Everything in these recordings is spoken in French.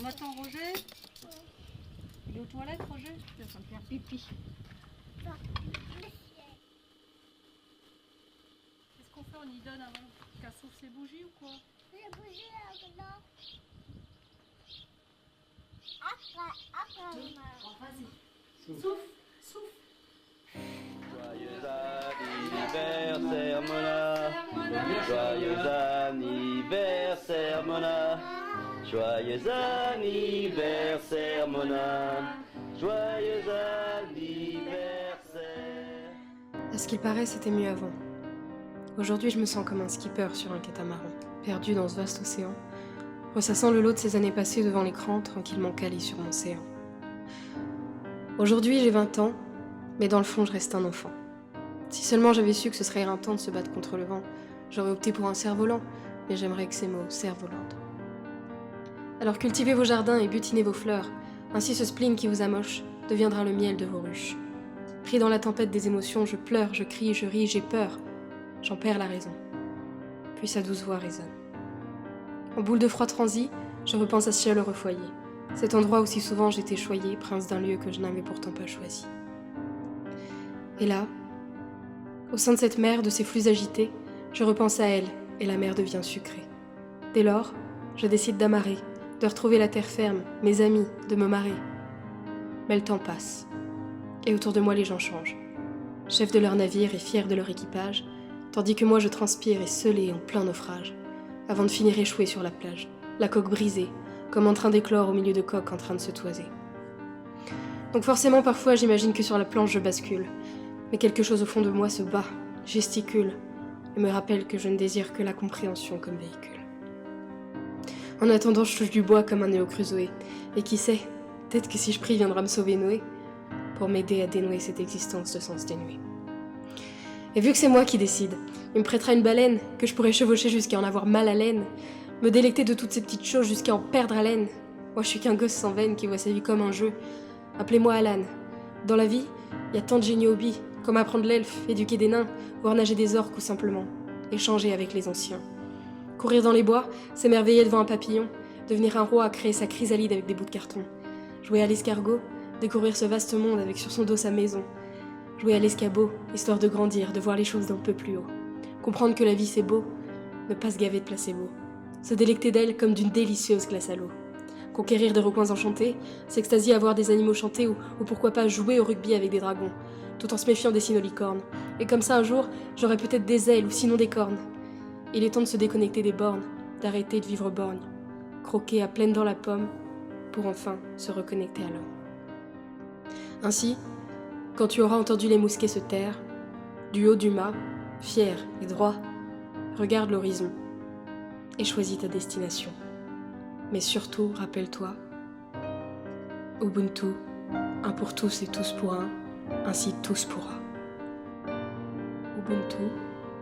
On attend Roger. Il est aux toilettes, Roger. Il est en train de faire pipi. Qu'est-ce qu'on fait? On y donne avant qu'elle souffle ses bougies ou quoi? Les bougies là. Après, Vas-y. Souffle, souffle. Joyeux anniversaire Mona, joyeux anniversaire Mona, joyeux anniversaire Mona, joyeux anniversaire. À ce qu'il paraît, c'était mieux avant. Aujourd'hui, je me sens comme un skipper sur un catamaran, perdu dans ce vaste océan, ressassant le lot de ces années passées devant l'écran, tranquillement calé sur mon séant. Aujourd'hui, j'ai 20 ans, mais dans le fond, je reste un enfant. Si seulement j'avais su que ce serait éreintant de se battre contre le vent, j'aurais opté pour un cerf-volant, mais j'aimerais que ces mots cerf-volante. Alors cultivez vos jardins et butinez vos fleurs, ainsi ce spleen qui vous amoche deviendra le miel de vos ruches. Pris dans la tempête des émotions, je pleure, je crie, je ris, j'ai peur, j'en perds la raison. Puis sa douce voix résonne. En boule de froid transi, je repense à ce chaleureux foyer, cet endroit où si souvent j'étais choyée, prince d'un lieu que je n'avais pourtant pas choisi. Et là, au sein de cette mer, de ces flux agités, je repense à elle, et la mer devient sucrée. Dès lors, je décide d'amarrer, de retrouver la terre ferme, mes amis, de me marrer. Mais le temps passe, et autour de moi les gens changent. Chefs de leur navire et fiers de leur équipage, tandis que moi je transpire et scellé en plein naufrage, avant de finir échoué sur la plage, la coque brisée, comme en train d'éclore au milieu de coques en train de se toiser. Donc forcément parfois j'imagine que sur la planche je bascule, mais quelque chose au fond de moi se bat, gesticule, et me rappelle que je ne désire que la compréhension comme véhicule. En attendant, je touche du bois comme un néo-crusoé, et qui sait, peut-être que si je prie viendra me sauver Noé, pour m'aider à dénouer cette existence de sens dénué. Et vu que c'est moi qui décide, il me prêtera une baleine, que je pourrai chevaucher jusqu'à en avoir mal à laine, me délecter de toutes ces petites choses jusqu'à en perdre haleine. Moi je suis qu'un gosse sans veine qui voit sa vie comme un jeu. Appelez-moi Alan. Dans la vie, il y a tant de génie hobbies, comme apprendre l'elfe, éduquer des nains, voir nager des orques ou simplement échanger avec les anciens. Courir dans les bois, s'émerveiller devant un papillon, devenir un roi, créer sa chrysalide avec des bouts de carton. Jouer à l'escargot, découvrir ce vaste monde avec sur son dos sa maison. Jouer à l'escabeau, histoire de grandir, de voir les choses d'un peu plus haut. Comprendre que la vie c'est beau, ne pas se gaver de placebo. Se délecter d'elle comme d'une délicieuse glace à l'eau. Conquérir des recoins enchantés, s'extasier à voir des animaux chanter ou pourquoi pas jouer au rugby avec des dragons, tout en se méfiant des cynolicornes. Et comme ça un jour, j'aurai peut-être des ailes ou sinon des cornes. Il est temps de se déconnecter des bornes, d'arrêter de vivre borgne, croquer à pleines dents la pomme, pour enfin se reconnecter à l'homme. Ainsi, quand tu auras entendu les mousquets se taire, du haut du mât, fier et droit, regarde l'horizon et choisis ta destination. Mais surtout, rappelle-toi, Ubuntu, un pour tous et tous pour un, ainsi tous pourra. Ubuntu,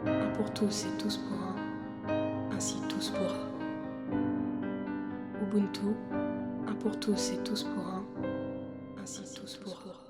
un pour tous et tous pour un, ainsi tous pourra. Ubuntu, un pour tous et tous pour un, ainsi tous pourra.